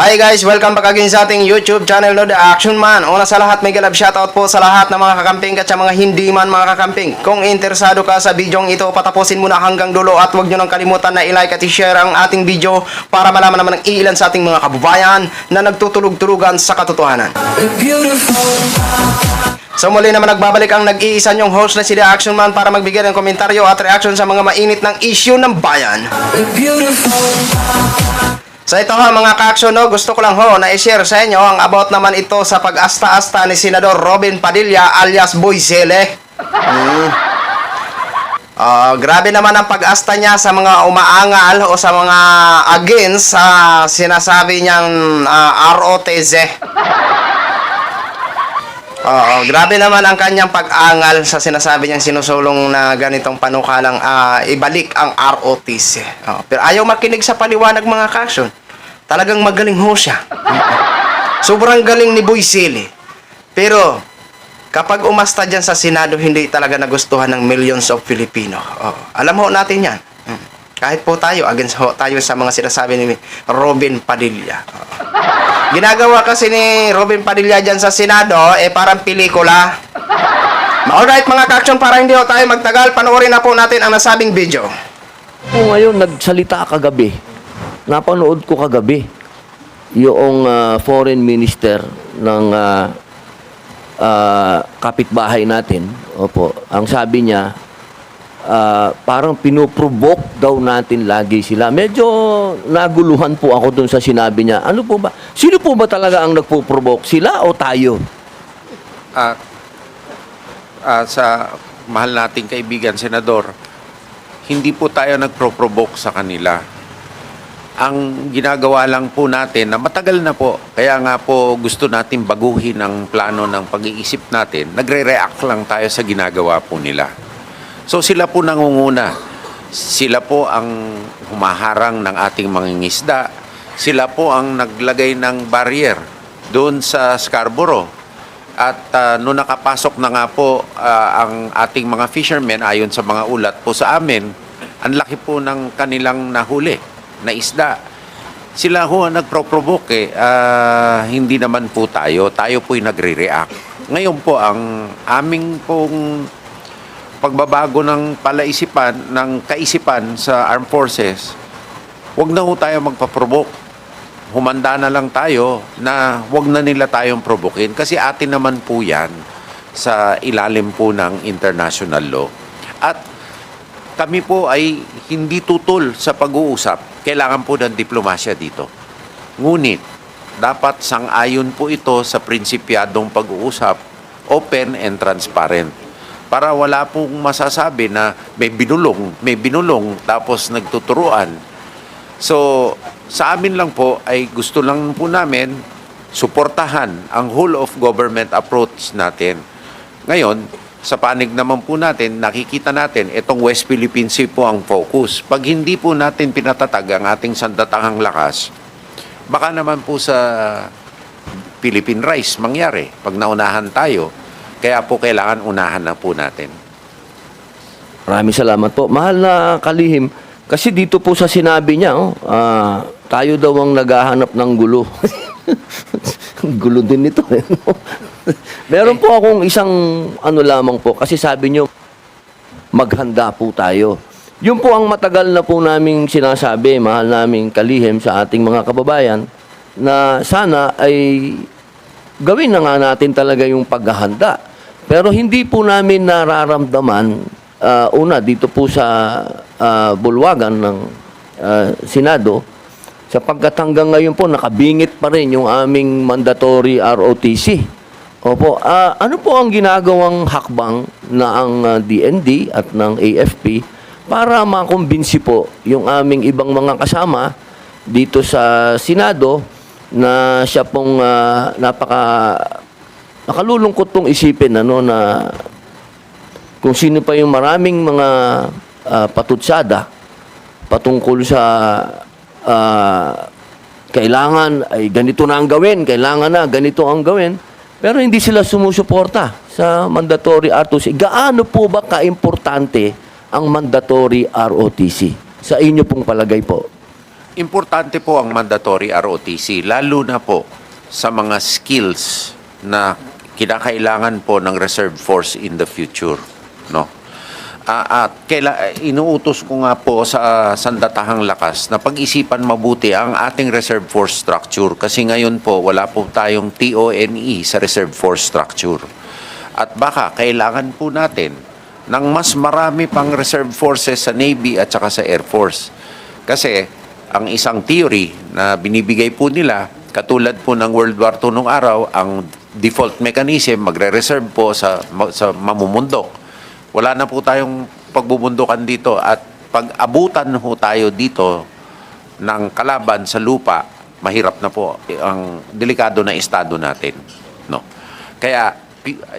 Hi guys, welcome back again sa ating YouTube channel, no, The Action Man. Una sa lahat, may galab shoutout po sa lahat ng mga kakamping at sa mga hindi man mga kakamping. Kung interesado ka sa bidyong ito, patapusin muna hanggang dulo at huwag nyo nang kalimutan na i-like at i-share ang ating video para malaman naman ng ilan sa ating mga kababayan na nagtutulog-tulugan sa katotohanan. So muli naman nagbabalik ang nag-iisa nyong host na si The Action Man para magbigay ng komentaryo at reaction sa mga mainit ng issue ng bayan. So ito ha mga ka-action, no, gusto ko lang na i-share sa inyo ang about naman ito sa pag-asta-asta ni Senador Robin Padilla alias Boy Sele. Grabe naman ang pag-asta niya sa mga umaangal o sa mga against sa sinasabi niyang ROTC. Grabe naman ang kanyang pag-angal sa sinasabi niyang sinusulong na ganitong panukalang ibalik ang ROTC. Pero ayaw makinig sa paliwanag mga ka-action. Talagang magaling ho siya. Sobrang galing ni Boy Sele. Pero kapag umasta dyan sa Senado, hindi talaga nagustuhan ng millions of Filipino. Alam ho natin yan. Kahit po tayo, against ho tayo sa mga sinasabi ni Robin Padilla. Ginagawa kasi ni Robin Padilla dyan sa Senado, parang pelikula. Alright mga ka-action, para hindi ho tayo magtagal, panoorin na po natin ang nasabing video. Ngayon, nagsalita kagabi. Napanood ko kagabi yung foreign minister ng kapitbahay natin. Opo, ang sabi niya, parang pinoprovoke daw natin lagi sila. Medyo naguluhan po ako dun sa sinabi niya. Ano po ba? Sino po ba talaga ang nagpo-provoke? Sila o tayo? Sa mahal nating kaibigan, Senador, hindi po tayo nagpro-provoke sa kanila. Ang ginagawa lang po natin na matagal na po, kaya nga po gusto natin baguhin ang plano ng pag-iisip natin, nagre-react lang tayo sa ginagawa po nila. So sila po nangunguna. Sila po ang humaharang ng ating mangingisda. Sila po ang naglagay ng barrier doon sa Scarborough. At noong nakapasok na nga po ang ating mga fishermen, ayon sa mga ulat po sa amin, ang laki po ng kanilang nahuli na isda. Sila ho ang nagpro-provoke hindi naman po tayo. Tayo po'y nagre-react. Ngayon po, ang aming pong pagbabago ng palaisipan, ng kaisipan sa armed forces, huwag na ho tayo magpa-provoke. Humanda na lang tayo na huwag na nila tayong provokin kasi atin naman po yan sa ilalim po ng international law. At kami po ay hindi tutol sa pag-uusap. Kailangan po ng diplomasya dito. Ngunit, dapat sang-ayon po ito sa prinsipyadong pag-uusap, open and transparent. Para wala pong masasabi na may binulong, tapos nagtuturuan. So, sa amin lang po ay gusto lang po namin suportahan ang whole of government approach natin. Ngayon, sa panig naman po natin, nakikita natin, itong West Philippine Sea po ang focus. Pag hindi po natin pinatatag ang ating sandatahang lakas, baka naman po sa Philippine Rice mangyari pag naunahan tayo. Kaya po kailangan unahan na po natin. Maraming salamat po. Mahal na kalihim, kasi dito po sa sinabi niya, tayo daw ang naghahanap ng gulo. Gulo din ito. Meron po akong isang lamang po, kasi sabi nyo, maghanda po tayo. Yun po ang matagal na po naming sinasabi, mahal naming kalihim sa ating mga kababayan, na sana ay gawin na nga natin talaga yung paghahanda. Pero hindi po namin nararamdaman, una, dito po sa bulwagan ng Senado, sapagkat hanggang ngayon po nakabingit pa rin yung aming mandatory ROTC. Opo, ano po ang ginagawang hakbang na ang DND at ng AFP para makumbinsi po yung aming ibang mga kasama dito sa Senado na siya pong nakalulungkot pong isipin na kung sino pa yung maraming mga patutsada patungkol sa kailangan ay ganito na ang gawin, kailangan na ganito ang gawin. Pero hindi sila sumusuporta sa mandatory ROTC. Gaano po ba kaimportante ang mandatory ROTC? Sa inyo pong palagay po. Importante po ang mandatory ROTC, lalo na po sa mga skills na kinakailangan po ng reserve force in the future, no? At inuutos ko nga po sa sandatahang lakas na pag-isipan mabuti ang ating reserve force structure kasi ngayon po wala po tayong TONE sa reserve force structure. At baka kailangan po natin ng mas marami pang reserve forces sa Navy at saka sa Air Force. Kasi ang isang theory na binibigay po nila, katulad po ng World War II nung araw, ang default mechanism, magre-reserve po sa mamumundok. Wala na po tayong pagbubundukan dito at pag abutan ho tayo dito ng kalaban sa lupa, mahirap na po ang delikado na estado natin. No? Kaya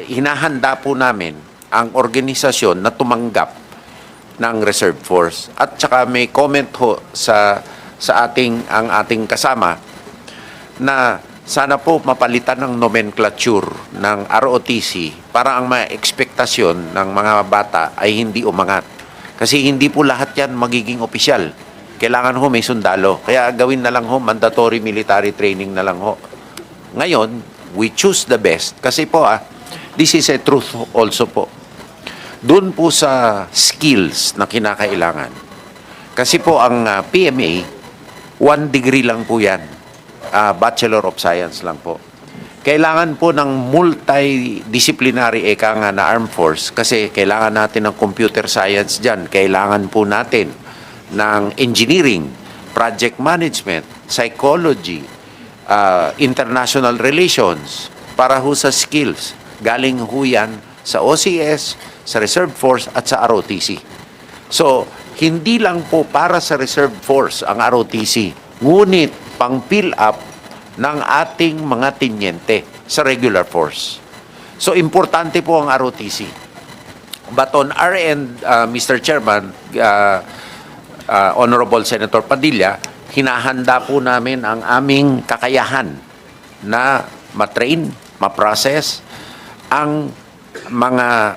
hinahanda po namin ang organisasyon na tumanggap ng reserve force. At saka may comment ho sa ang ating kasama na sana po mapalitan ng nomenclature ng ROTC para ang mga ekspektasyon ng mga bata ay hindi umangat. Kasi hindi po lahat yan magiging opisyal. Kailangan ho may sundalo. Kaya gawin na lang ho, mandatory military training na lang ho. Ngayon, we choose the best. Kasi po, this is a truth also po. Doon po sa skills na kinakailangan. Kasi po ang PMA, 1 degree lang po yan. Bachelor of Science lang po. Kailangan po ng multidisciplinary na armed force kasi kailangan natin ng computer science dyan. Kailangan po natin ng engineering, project management, psychology, international relations para ho sa skills. Galing ho yan sa OCS, sa Reserve Force at sa ROTC. So, hindi lang po para sa Reserve Force ang ROTC, ngunit pang-fill up ng ating mga tinyente sa regular force. So, importante po ang ROTC. But on our end, Mr. Chairman, Honorable Senator Padilla, hinahanda po namin ang aming kakayahan na matrain, maprocess ang mga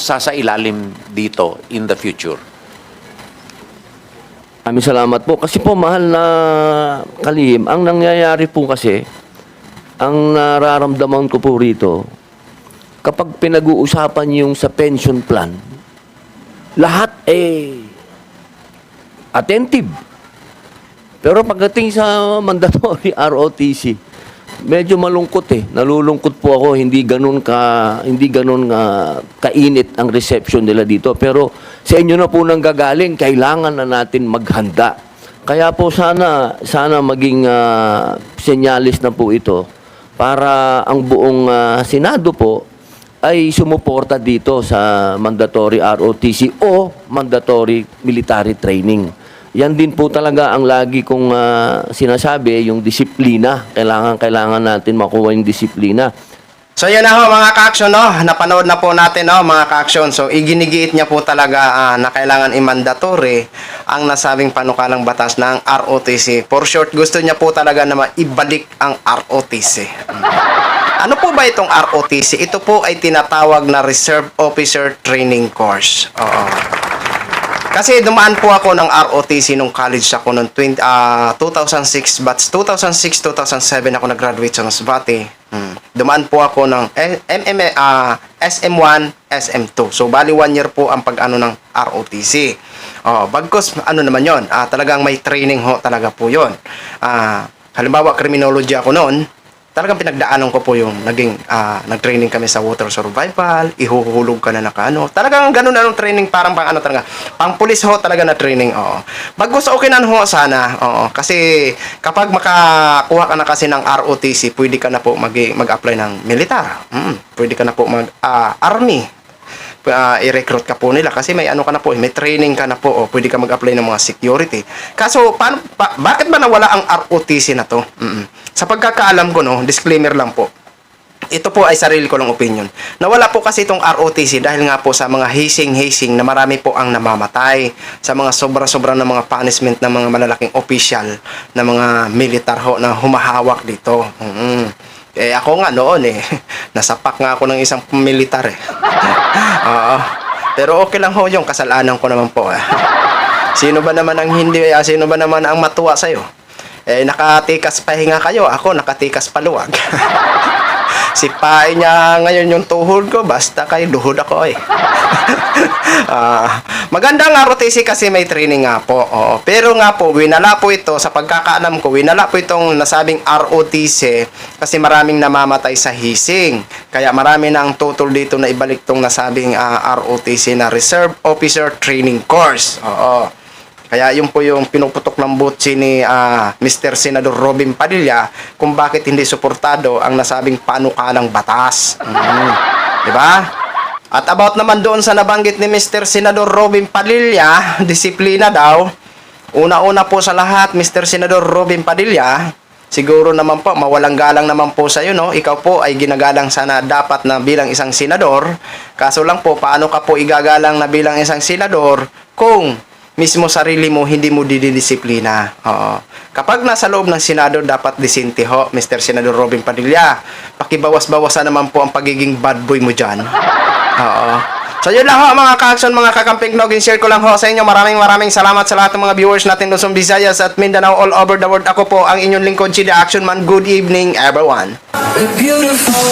sa ilalim dito in the future. Maraming salamat po. Kasi po, mahal na kalihim, ang nangyayari po kasi, ang nararamdaman ko po rito, kapag pinag-uusapan yung sa pension plan, lahat attentive. Pero pagdating sa mandatory ROTC, medyo malungkot Nalulungkot po ako, hindi ganun kainit ang reception nila dito. Pero sa inyo na po nang gagaling, kailangan na natin maghanda. Kaya po sana maging senyalis na po ito para ang buong Senado po ay sumuporta dito sa mandatory ROTC o mandatory military training. Yan din po talaga ang lagi kong sinasabi, yung disiplina. Kailangan natin makuha yung disiplina. So yan na ho mga ka-action, no? Napanood na po natin, no, mga ka-action. So iginigiit niya po talaga na kailangan i-mandatory ang nasabing panukalang batas ng ROTC. For short, gusto niya po talaga na maibalik ang ROTC. Ano po ba itong ROTC? Ito po ay tinatawag na Reserve Officer Training Course. Oo. Kasi dumaan po ako ng ROTC nung college ako noong 2006, but 2006-2007 ako nag-graduate sa Masbate. Dumaan po ako ng SM1, SM2. So, bali 1 year po ang pag-ano ng ROTC. Bagkos, ano naman yon, talagang may training ho talaga po yon. Halimbawa, criminology ako noon, talagang pinagdaanan ko po yung nag-training kami sa water survival, ihuhulog ka na nakaano. Talagang ganun anong training, parang pang ano talaga. Pang pulis ho talaga na training, oo. Bagkus okay na ho sana, oo. Kasi kapag makakuha ka na kasi ng ROTC, pwede ka na po mag-apply ng militar. Pwede ka na po army. I-recruit ka po nila kasi may ano ka na po, may training ka na po, o pwede ka mag-apply ng mga security. Kaso, bakit ba nawala ang ROTC na to? Sa pagkakaalam ko, no, disclaimer lang po, ito po ay sarili ko lang opinion. Nawala po kasi itong ROTC dahil nga po sa mga hazing na marami po ang namamatay, sa mga sobra-sobra na mga punishment ng mga malalaking official na mga militar ho na humahawak dito. Ako nga noon nasapak nga ako ng isang militar Oo. Pero okay lang ho yung kasalanan ko naman po Sino ba naman ang hindi, sino ba naman ang matuwa sa'yo? Nakatikas pahinga kayo, ako nakatikas paluwag. Sipain niya ngayon yung tuhod ko, basta kay duhod ako eh. Magandang ROTC kasi may training nga po. Oo. Pero nga po, winala po ito, sa pagkakaalam ko, winala po itong nasabing ROTC kasi maraming namamatay sa hising. Kaya marami na ang tutol dito na ibalik tong nasabing ROTC na Reserve Officer Training Course. Oo. Kaya yun po yung pinuputok ng butsi ni Mr. Senador Robin Padilla kung bakit hindi suportado ang nasabing panukalang batas. Diba? At about naman doon sa nabanggit ni Mr. Senador Robin Padilla, disiplina daw. Una-una po sa lahat, Mr. Senador Robin Padilla, siguro naman po, mawalang galang naman po sa iyo, no? Ikaw po ay ginagalang sana dapat na bilang isang senador. Kaso lang po, paano ka po igagalang na bilang isang senador kung mismo sarili mo hindi mo didisiplina? Oo. Kapag nasa loob ng Senado, dapat disente ho, Mr. Senador Robin Padilla. Pakibawas-bawasan naman po ang pagiging bad boy mo dyan. Oo. So yun lang ho mga ka-action, mga kakamping nog, share ko lang ho sa inyo. Maraming salamat sa lahat ng mga viewers natin Luzon, Visayas at Mindanao, all over the world. Ako po ang inyong lingkod, si The Action Man. Good evening everyone. Beautiful.